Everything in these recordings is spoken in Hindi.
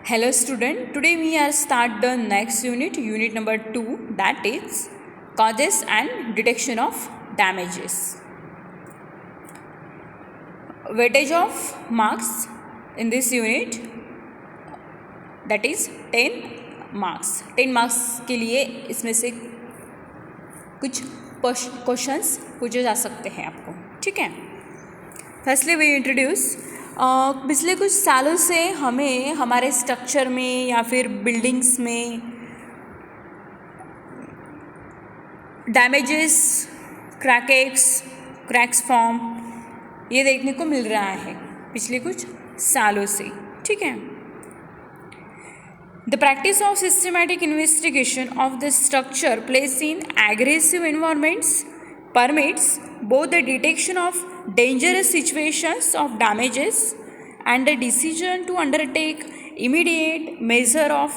Hello student, today we are start the next unit number 2, that is causes and detection of damages. Weightage of marks in this unit, that is 10 marks. 10 marks के लिए इसमें से कुछ क्वेश्चंस पूछे जा सकते हैं आपको, ठीक है। फर्स्टली वी इंट्रोड्यूस पिछले कुछ सालों से हमें हमारे स्ट्रक्चर में या फिर बिल्डिंग्स में डैमेजेस, क्रैक्स फॉर्म ये देखने को मिल रहा है पिछले कुछ सालों से, ठीक है। The practice of systematic investigation of the structure placed in aggressive environments permits both the detection of dangerous situations of damages and the decision to undertake immediate measure of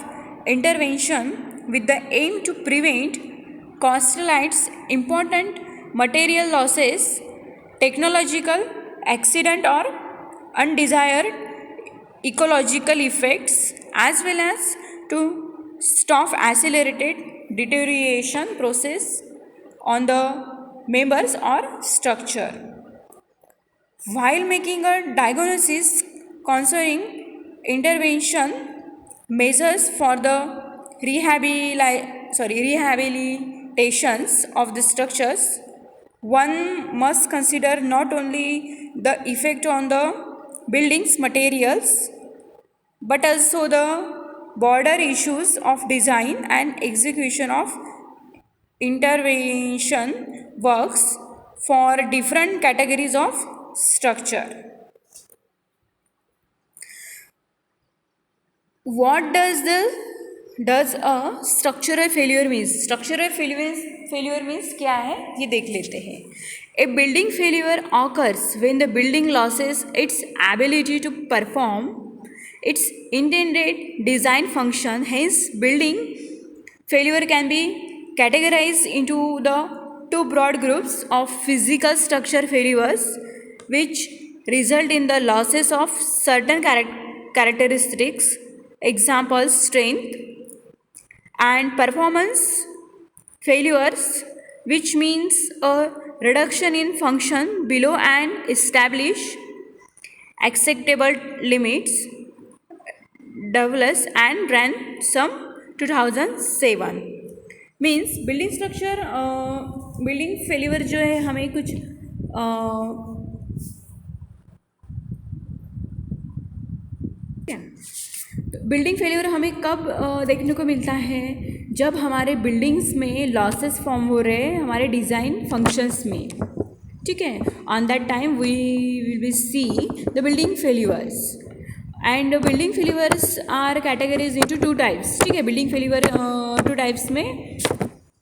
intervention with the aim to prevent costlights, important material losses, technological accident or undesired ecological effects, as well as to stop accelerated deterioration process on the members or structure. While making a diagnosis concerning intervention measures for the rehabilitations of the structures, one must consider not only the effect on the building's materials but also the broader issues of design and execution of intervention works for different categories of structure. What does a structural failure means? Structural failure means क्या है ये देख लेते हैं. A building failure occurs when the building loses its ability to perform its intended design function. Hence, building failure can be categorized into the two broad groups of physical structure failures, which result in the losses of certain characteristics, examples strength, and performance failures, which means a reduction in function below an established acceptable limits. Douglas and Ransom 2007 means building structure building failure जो है हमें कुछ बिल्डिंग फेल्यूर हमें कब देखने को मिलता है, जब हमारे बिल्डिंग्स में लॉसेस फॉर्म हो रहे हैं हमारे डिज़ाइन फंक्शंस में, ठीक है। On that time we will see the building failures and building failures are categories into two types, ठीक है। बिल्डिंग फेल्यूर टू टाइप्स में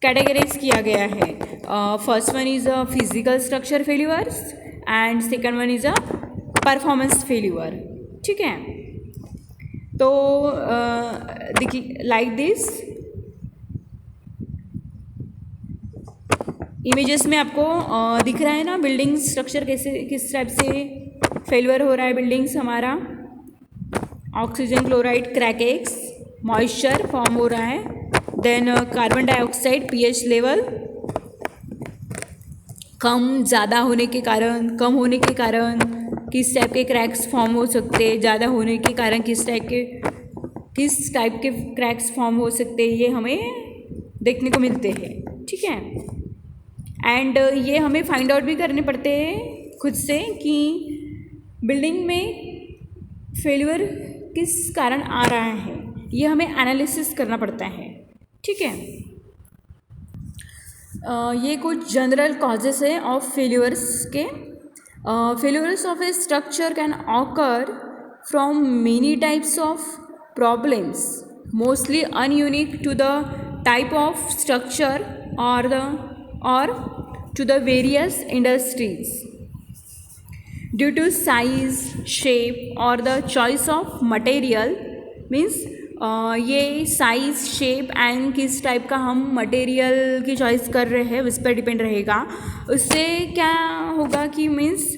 कैटेगराइज किया गया है. First one is a physical structure failures and second one is a performance failure, ठीक है. तो देखिए लाइक दिस इमेजेस में आपको दिख रहा है ना बिल्डिंग स्ट्रक्चर कैसे किस टाइप से फेल्यूअर हो रहा है बिल्डिंग्स हमारा. Oxygen chloride cracks, moisture form हो रहा है, then carbon dioxide pH level कम ज़्यादा होने के कारण, कम होने के कारण किस टाइप के क्रैक्स फॉर्म हो सकते हैं, ज़्यादा होने के कारण किस टाइप के क्रैक्स फॉर्म हो सकते हैं, ये हमें देखने को मिलते हैं, ठीक है. एंड ये हमें फाइंड आउट भी करने पड़ते हैं खुद से कि बिल्डिंग में फेल्यूअर किस कारण आ रहा है, ये हमें एनालिसिस करना पड़ता है, ठीक है. ये कुछ जनरल कॉजेस है ऑफ फेल्यूअर्स के. Failures of a structure can occur from many types of problems, mostly unique to the type of structure or to the various industries due to size, shape or the choice of material. means ये साइज, शेप एंड किस टाइप का हम मटेरियल की चॉइस कर रहे हैं उस पर डिपेंड रहेगा. उससे क्या होगा कि मीन्स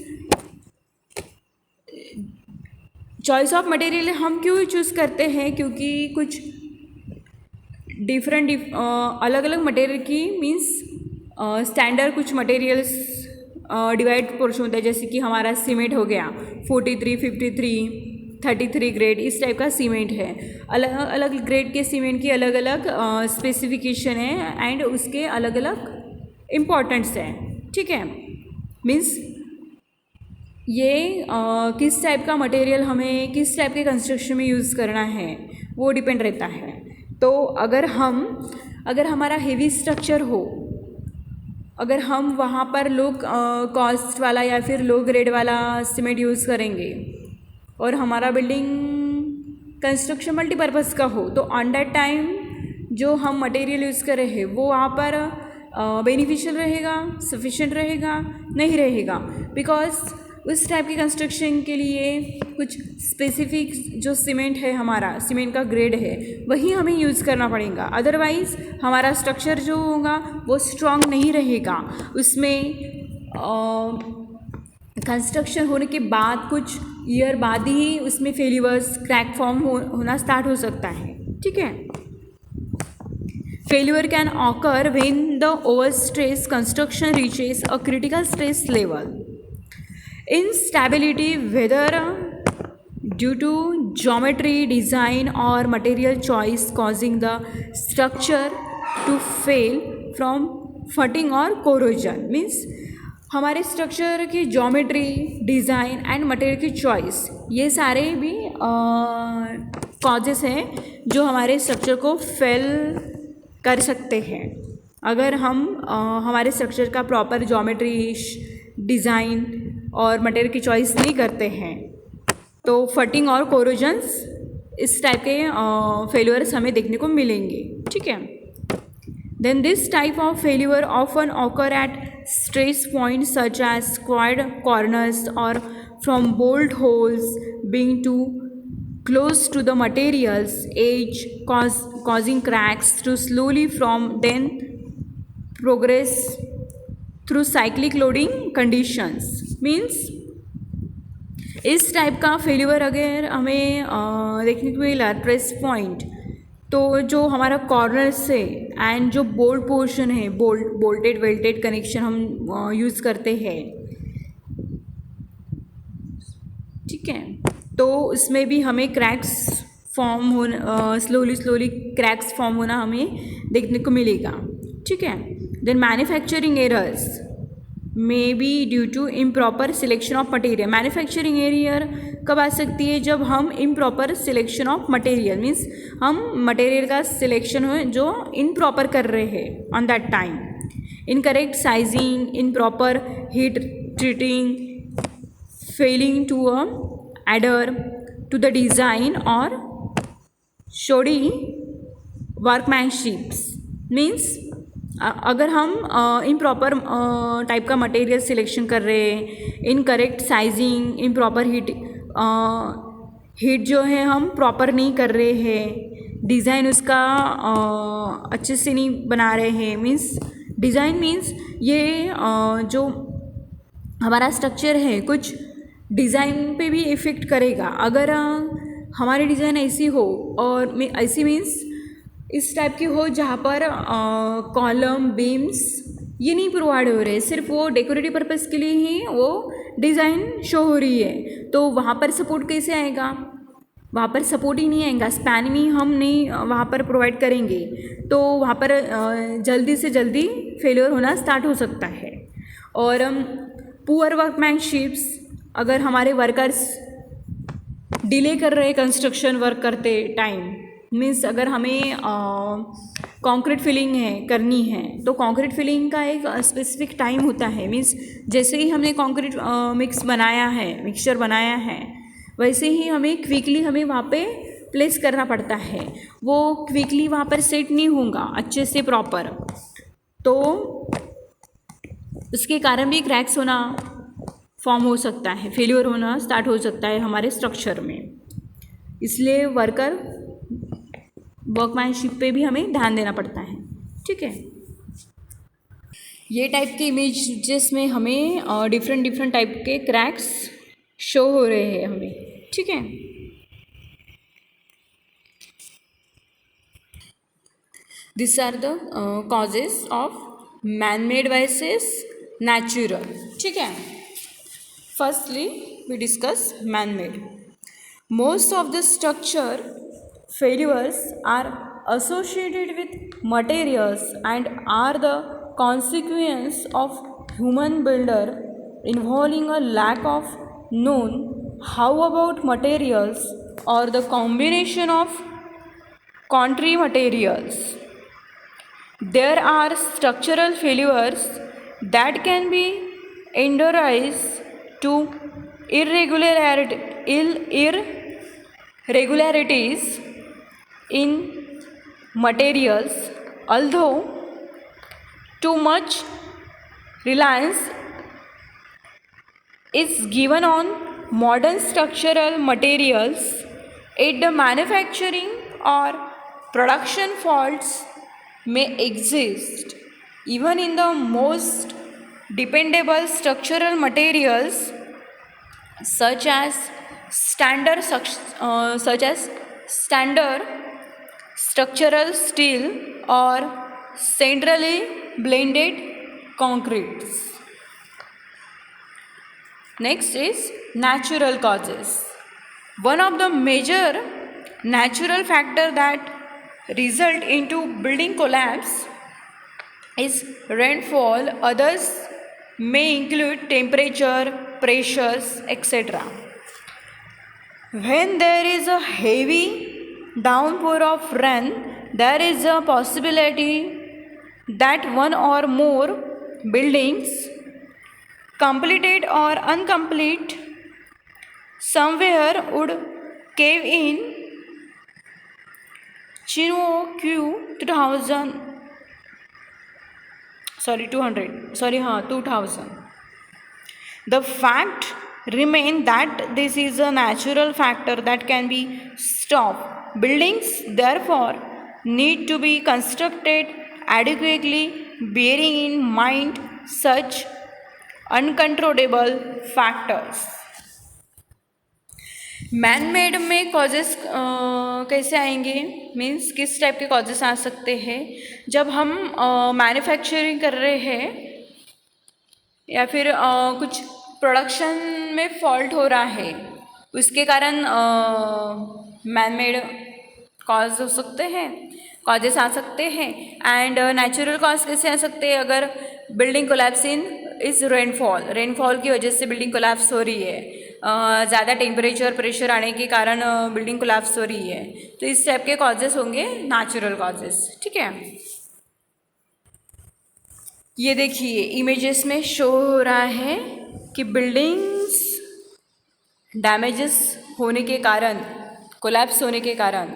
चॉइस ऑफ मटेरियल हम क्यों चूज़ करते हैं, क्योंकि कुछ डिफरेंट अलग अलग मटेरियल की मीन्स स्टैंडर्ड कुछ मटेरियल्स डिवाइड पोर्शन होता है, जैसे कि हमारा सीमेंट हो गया 43, 53, 33 ग्रेड, इस टाइप का सीमेंट है। अलग अलग ग्रेड के सीमेंट की अलग अलग स्पेसिफिकेशन है एंड उसके अलग अलग इम्पोर्टेंट्स है, ठीक है। मीन्स ये किस टाइप का मटेरियल हमें किस टाइप के कंस्ट्रक्शन में यूज़ करना है वो डिपेंड रहता है। तो अगर हमारा हेवी स्ट्रक्चर हो, अगर हम वहाँ पर लो कॉस्ट वाला या फिर लो ग्रेड वाला सीमेंट यूज़ करेंगे और हमारा बिल्डिंग कंस्ट्रक्शन मल्टीपर्पज़ का हो, तो ऑन दैट टाइम जो हम मटेरियल यूज़ कर रहे हैं वो वहाँ पर बेनिफिशियल रहेगा, सफिशिएंट रहेगा, नहीं रहेगा। बिकॉज उस टाइप की कंस्ट्रक्शन के लिए कुछ स्पेसिफिक जो सीमेंट है, हमारा सीमेंट का ग्रेड है, वही हमें यूज़ करना पड़ेगा। अदरवाइज़ हमारा स्ट्रक्चर जो होगा वो स्ट्रॉन्ग नहीं रहेगा। उसमें कंस्ट्रक्शन होने के बाद कुछ ईयर बाद ही उसमें फेल्यूअर्स क्रैक फॉर्म होना स्टार्ट हो सकता है, ठीक है। Failure can occur when the overstressed construction reaches a critical stress level. Instability, whether due to geometry, design or material choice, causing the structure to fail from fatigue or corrosion. Means हमारे स्ट्रक्चर की ज्योमेट्री, डिज़ाइन एंड मटेरियल की चॉइस, ये सारे भी कॉजेस हैं जो हमारे स्ट्रक्चर को फेल कर सकते हैं। अगर हम हमारे स्ट्रक्चर का प्रॉपर ज्योमेट्री, डिज़ाइन और मटेरियल की चॉइस नहीं करते हैं, तो फटिंग और कोरोजन्स इस टाइप के फेल्यूअर्स हमें देखने को मिलेंगे, ठीक है। Then this type of failure often occur at stress points such as squared corners और from bolt holes being too close to the material's edge, causing cracks to slowly from then progress through cyclic loading conditions. Means इस टाइप का फेल्यूअर अगर हमें देखने को मिला ट्रेस पॉइंट, तो जो हमारा कॉर्नर से एंड जो बोल्ट पोर्शन है, बोल्टेड वेल्टेड कनेक्शन हम यूज़ करते हैं, ठीक है, तो उसमें भी हमें क्रैक्स फॉर्म होना स्लोली क्रैक्स फॉर्म होना हमें देखने को मिलेगा, ठीक है। Then manufacturing errors may be due to improper selection of material. Manufacturing error कब आ सकती है? जब हम improper selection of material, means हम मटेरियल का सिलेक्शन हो जो इनप्रॉपर कर रहे हैं on that time. Incorrect sizing, improper heat treating, failing to adhere to the design or shoddy workmanship. Means अगर हम इम्प्रॉपर टाइप का मटेरियल सिलेक्शन कर रहे हैं, इनकरेक्ट साइजिंग, इम्प्रॉपर हीट जो है हम प्रॉपर नहीं कर रहे हैं, डिज़ाइन उसका अच्छे से नहीं बना रहे हैं। मीन्स डिज़ाइन मीन्स ये जो हमारा स्ट्रक्चर है कुछ डिज़ाइन पे भी इफ़ेक्ट करेगा। अगर हमारी डिज़ाइन ऐसी हो और ऐसी मीन्स इस टाइप की हो जहाँ पर कॉलम, बीम्स ये नहीं प्रोवाइड हो रहे, सिर्फ वो डेकोरेटिव पर्पज़ के लिए ही वो डिज़ाइन शो हो रही है, तो वहाँ पर सपोर्ट कैसे आएगा? वहाँ पर सपोर्ट ही नहीं आएगा। स्पैन में हम नहीं वहाँ पर प्रोवाइड करेंगे तो वहाँ पर जल्दी से जल्दी फेलियर होना स्टार्ट हो सकता है। और पुअर वर्कमैनशिप्स, अगर हमारे वर्कर्स डिले कर रहे कंस्ट्रक्शन वर्क करते टाइम, मीन्स अगर हमें कंक्रीट फिलिंग करनी है तो कंक्रीट फिलिंग का एक स्पेसिफिक टाइम होता है। मीन्स जैसे ही हमने कंक्रीट मिक्सचर बनाया है वैसे ही हमें क्विकली वहाँ पे प्लेस करना पड़ता है। वो क्विकली वहाँ पर सेट नहीं होगा अच्छे से प्रॉपर, तो उसके कारण भी क्रैक्स होना फॉर्म हो सकता है, फेलियर होना स्टार्ट हो सकता है हमारे स्ट्रक्चर में। इसलिए वर्कमैनशिप पे भी हमें ध्यान देना पड़ता है, ठीक है। ये टाइप के इमेज जिसमें हमें डिफरेंट टाइप के क्रैक्स शो हो रहे हैं हमें, ठीक है। This are the causes of man made versus natural. ठीक है. Firstly we discuss man made. Most of the structure failures are associated with materials and are the consequence of human builder involving a lack of known. How about materials or the combination of contrary materials? There are structural failures that can be indirected to irregularities in materials, although too much reliance is given on modern structural materials, at the manufacturing or production faults may exist even in the most dependable structural materials such as standard structural steel or centrally blended concretes. Next is natural causes. One of the major natural factor that result into building collapse is rainfall. Others may include temperature, pressures, etc. When there is a heavy downpour of rain, there is a possibility that one or more buildings, completed or incomplete, somewhere would cave in. Chino Q 2000. The fact remain that this is a natural factor that can be stopped. Buildings therefore need to be constructed adequately, bearing in mind such uncontrollable factors. Man made में कॉजेस कैसे आएंगे, मीन्स किस टाइप के कॉजेस आ सकते हैं जब हम मैन्युफैक्चरिंग कर रहे हैं या फिर कुछ प्रोडक्शन में फॉल्ट हो रहा है, उसके कारण मैन मेड कॉज हो सकते हैं, कॉजेस आ सकते हैं. एंड नेचुरल कॉज कैसे आ सकते हैं, अगर बिल्डिंग कोलैप्स इन इस रेनफॉल की वजह से बिल्डिंग कोलैप्स हो रही है, ज़्यादा टेम्परेचर प्रेशर आने के कारण बिल्डिंग कोलैप्स हो रही है, तो इस टाइप के कॉजेस होंगे नेचुरल कॉजेस. ठीक है. ये देखिए इमेजेस में शो हो रहा है कि बिल्डिंग्स डैमेजेस होने के कारण, कोलैप्स होने के कारण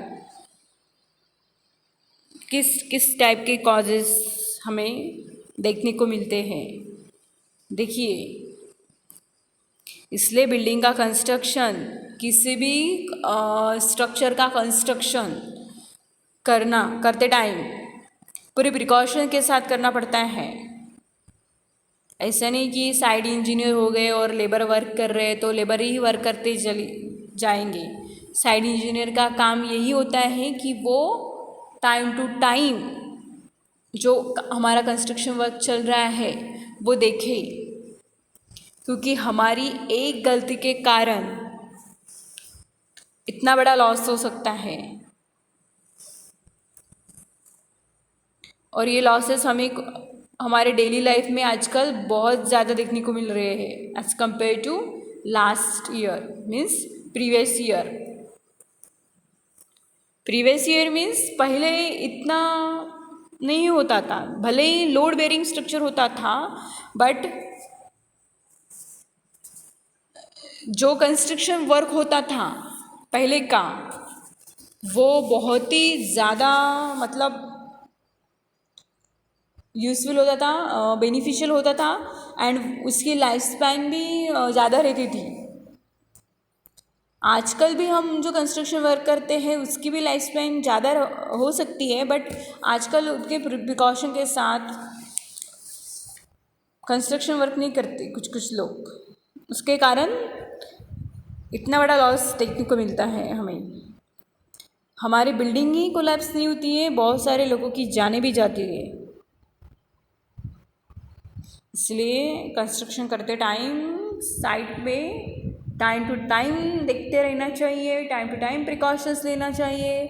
किस किस टाइप के कॉजेस हमें देखने को मिलते हैं. देखिए, इसलिए बिल्डिंग का कंस्ट्रक्शन, किसी भी स्ट्रक्चर का कंस्ट्रक्शन करते टाइम पूरे प्रिकॉशन के साथ करना पड़ता है. ऐसा नहीं कि साइड इंजीनियर हो गए और लेबर वर्क कर रहे हैं तो लेबर ही वर्क करते चले जाएंगे. साइड इंजीनियर का काम यही होता है कि वो टाइम टू टाइम जो हमारा कंस्ट्रक्शन वर्क चल रहा है वो देखे, क्योंकि हमारी एक गलती के कारण इतना बड़ा लॉस हो सकता है और ये लॉसेस हमें हमारे डेली लाइफ में आजकल बहुत ज़्यादा देखने को मिल रहे हैं as compare to last year, means previous year. Previous year means पहले इतना नहीं होता था, भले ही लोड बेरिंग स्ट्रक्चर होता था, बट जो कंस्ट्रक्शन वर्क होता था पहले का वो बहुत ही ज़्यादा मतलब यूज़फुल होता था, बेनिफिशियल होता था एंड उसकी लाइफ स्पैन भी ज़्यादा रहती थी. आजकल भी हम जो कंस्ट्रक्शन वर्क करते हैं उसकी भी लाइफ स्पैन ज़्यादा हो सकती है, बट आजकल उसके प्रिकॉशन के साथ कंस्ट्रक्शन वर्क नहीं करते कुछ लोग, उसके कारण इतना बड़ा लॉस देखने को मिलता है हमें. हमारी बिल्डिंग ही कोलैप्स नहीं होती है, बहुत सारे लोगों की जानें भी जाती है। इसलिए कंस्ट्रक्शन करते टाइम साइट पे टाइम टू टाइम देखते रहना चाहिए, टाइम टू टाइम प्रिकॉशंस लेना चाहिए।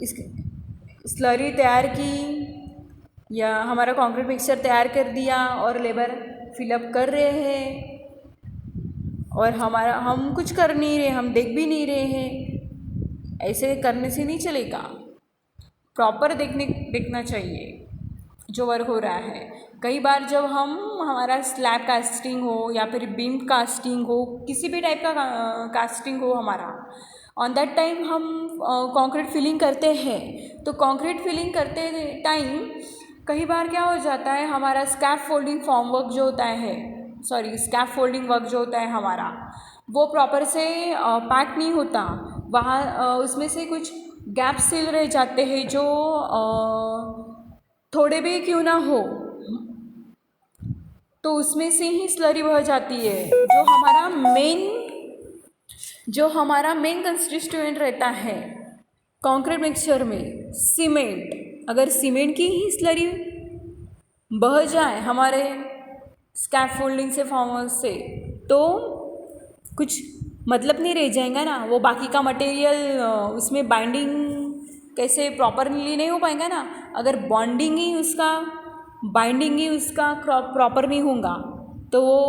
इस स्लरी तैयार की या हमारा कंक्रीट मिक्सचर तैयार कर दिया और लेबर फिलअप कर रहे हैं और हम कुछ कर नहीं रहे, हम देख भी नहीं रहे हैं, ऐसे करने से नहीं चलेगा। प्रॉपर देखना चाहिए जो वर्क हो रहा है। कई बार जब हमारा स्लैब कास्टिंग हो या फिर बीम कास्टिंग हो, किसी भी टाइप का कास्टिंग हो हमारा, ऑन दैट टाइम हम कंक्रीट फिलिंग करते हैं। तो कंक्रीट फिलिंग करते टाइम कई बार क्या हो जाता है, हमारा स्कैफ फोल्डिंग फॉर्म वर्क जो होता है, स्कैफ फोल्डिंग वर्क जो होता है हमारा, वो प्रॉपर से पैक नहीं होता। वहाँ उसमें से कुछ गैप सिल रह जाते हैं जो थोड़े भी क्यों ना हो, तो उसमें से ही स्लरी बह जाती है। जो हमारा मेन कंस्टिट्यूएंट रहता है कंक्रीट मिक्सचर में, सीमेंट, अगर सीमेंट की ही स्लरी बह जाए हमारे स्कैफोल्डिंग से फॉर्मर से, तो कुछ मतलब नहीं रह जाएगा ना। वो बाकी का मटेरियल उसमें बाइंडिंग कैसे प्रॉपरली नहीं हो पाएगा ना। अगर बाइंडिंग ही उसका प्रॉपर नहीं होगा तो वो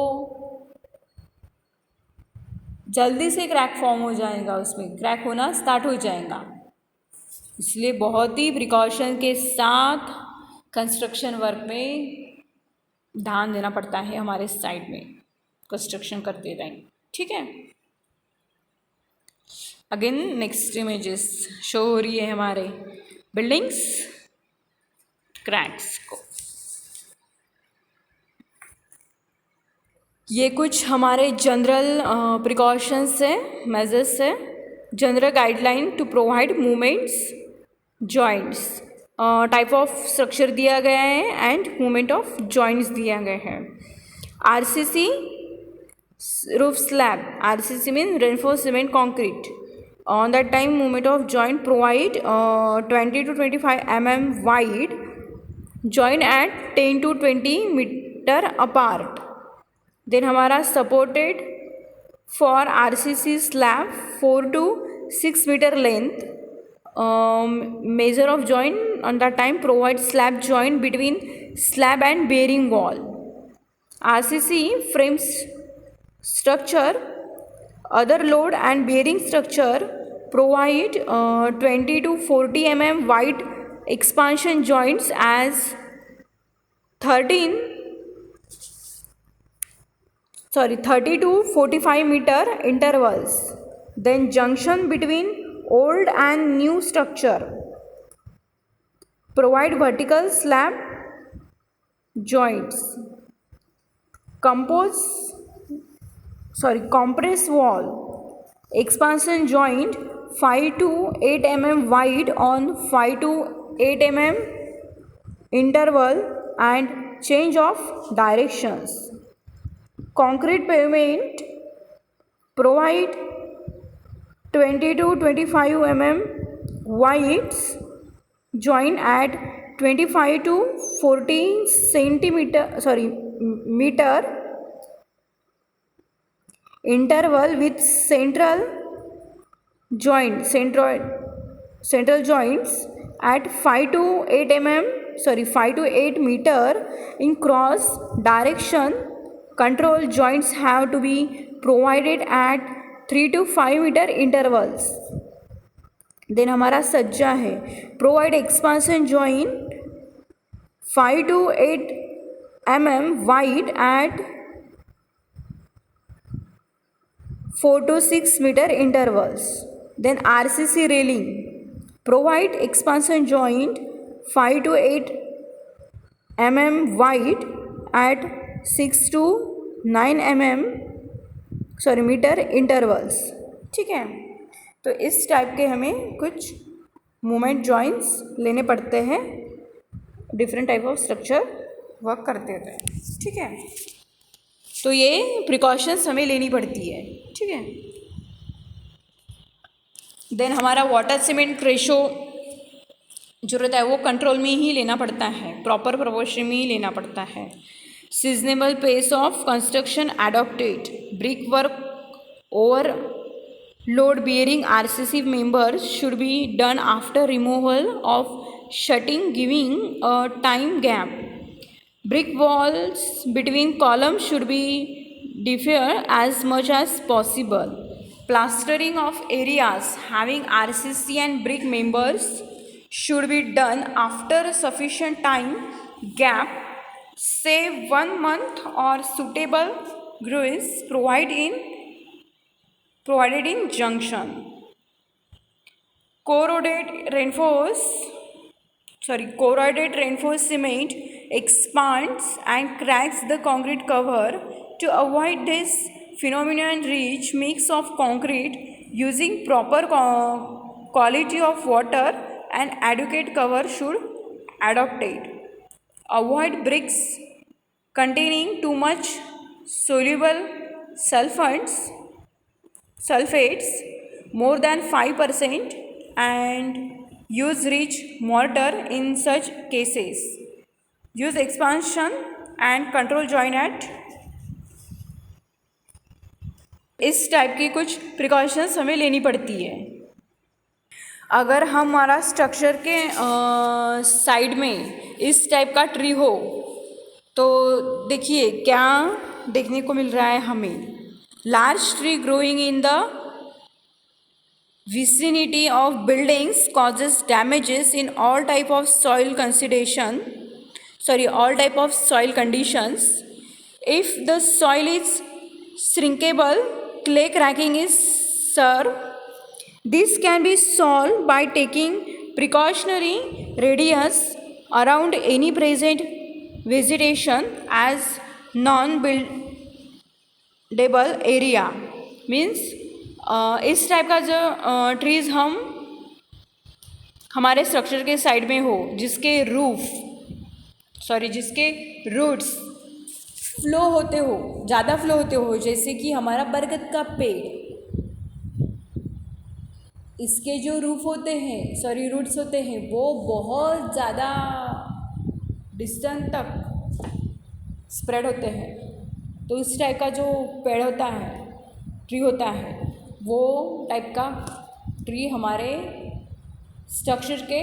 जल्दी से क्रैक फॉर्म हो जाएगा, उसमें क्रैक होना स्टार्ट हो जाएगा। इसलिए बहुत ही प्रिकॉशन के साथ कंस्ट्रक्शन वर्क में ध्यान देना पड़ता है हमारे साइड में कंस्ट्रक्शन करते टाइम, ठीक है। अगेन नेक्स्ट इमेजेस शो हो रही है हमारे बिल्डिंग्स क्रैक्स को। ये कुछ हमारे जनरल प्रिकॉशंस है, मेजर्स है, general guideline to provide movements joints, type of structure दिया गया है एंड मूवमेंट ऑफ जॉइंट्स दिया गया है। RCC roof slab, RCC mean reinforce cement concrete, on that time movement of joint provide 20 to 25 mm wide joint at 10 to 20 meter apart. Then हमारा supported for RCC slab 4 to 6 meter length, measure of joint on that time provide slab joint between slab and bearing wall. RCC frames structure, other load and bearing structure provide 20 to 40 mm wide expansion joints as 30 to 45 meter intervals. Then junction between old and new structure provide vertical slab joints. Compress wall expansion joint 5 to 8 mm wide on 5 to 8 mm interval and change of directions. Concrete pavement provide 20 to 25 mm wide joint at 25 to 40 meter interval with central joints at 5 to 8 meter in cross direction. Control joints have to be provided at 3 to 5 meter intervals. Then हमारा सज्जा है, provide expansion joint 5 to 8 mm wide at 4 to 6 meter intervals. Then RCC railing provide expansion joint 5 to 8 mm wide at 6 to 9 meter intervals, ठीक है। तो इस टाइप के हमें कुछ मूवमेंट जॉइंट्स लेने पड़ते हैं different type of structure work करते हैं, ठीक है। तो ये प्रिकॉशंस हमें लेनी पड़ती है, ठीक है। देन हमारा वाटर सीमेंट रेशो जो रहता है वो कंट्रोल में ही लेना पड़ता है, प्रॉपर प्रोपोर्शन में ही लेना पड़ता है. Seasonable pace of construction adopted. Brick work over load bearing RCC members should be done after removal of shutting, giving a time gap. Brick walls between columns should be defer as much as possible. Plastering of areas having RCC and brick members should be done after sufficient time gap, say 1 month, or suitable grease provided in junction. Corroded reinforced cement expands and cracks the concrete cover. To avoid this phenomenon, rich mix of concrete using proper quality of water and adequate cover should adopted. Avoid bricks containing too much soluble sulfates more than 5% and use rich mortar in such cases. Use expansion and control joint at. इस टाइप की कुछ प्रिकॉशंस हमें लेनी पड़ती है. अगर हमारा स्ट्रक्चर के साइड में इस टाइप का ट्री हो तो देखिए क्या देखने को मिल रहा है हमें. Large tree growing in the vicinity of buildings causes damages in all type of soil conditions. If the soil is shrinkable, clay cracking is served. This can be solved by taking precautionary radius around any present vegetation as non-buildable area. Means इस टाइप का जो ट्रीज़ हम हमारे स्ट्रक्चर के साइड में हो जिसके रूट्स फ्लो होते हो, ज़्यादा फ्लो होते हो, जैसे कि हमारा बरगद का पेड़, इसके जो रूट्स होते हैं वो बहुत ज़्यादा डिस्टेंस तक स्प्रेड होते हैं. तो इस टाइप का जो पेड़ होता है, ट्री होता है, वो टाइप का ट्री हमारे स्ट्रक्चर के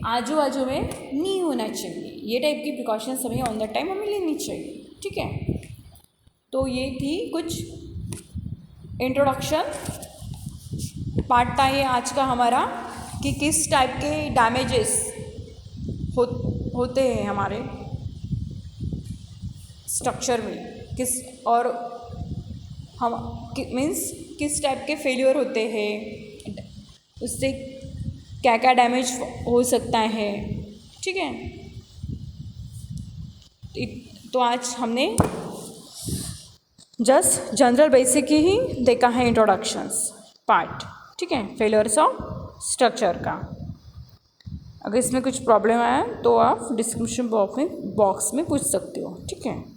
आजू बाजू में नहीं होना चाहिए. ये टाइप की प्रिकॉशंस हमें ऑन द टाइम हमें लेनी चाहिए. ठीक है, तो ये थी कुछ इंट्रोडक्शन पार्ट था ये आज का हमारा कि किस टाइप के डैमेजेस होते हैं हमारे स्ट्रक्चर में, मीन्स किस टाइप के फेलियर होते हैं, उससे क्या क्या डैमेज हो सकता है. ठीक है, तो आज हमने जस्ट जनरल बेसिक ही देखा है इंट्रोडक्शंस पार्ट. ठीक है, फेलियर्स ऑफ स्ट्रक्चर का. अगर इसमें कुछ प्रॉब्लम आया तो आप डिस्क्रिप्शन बॉक्स में पूछ सकते हो. ठीक है.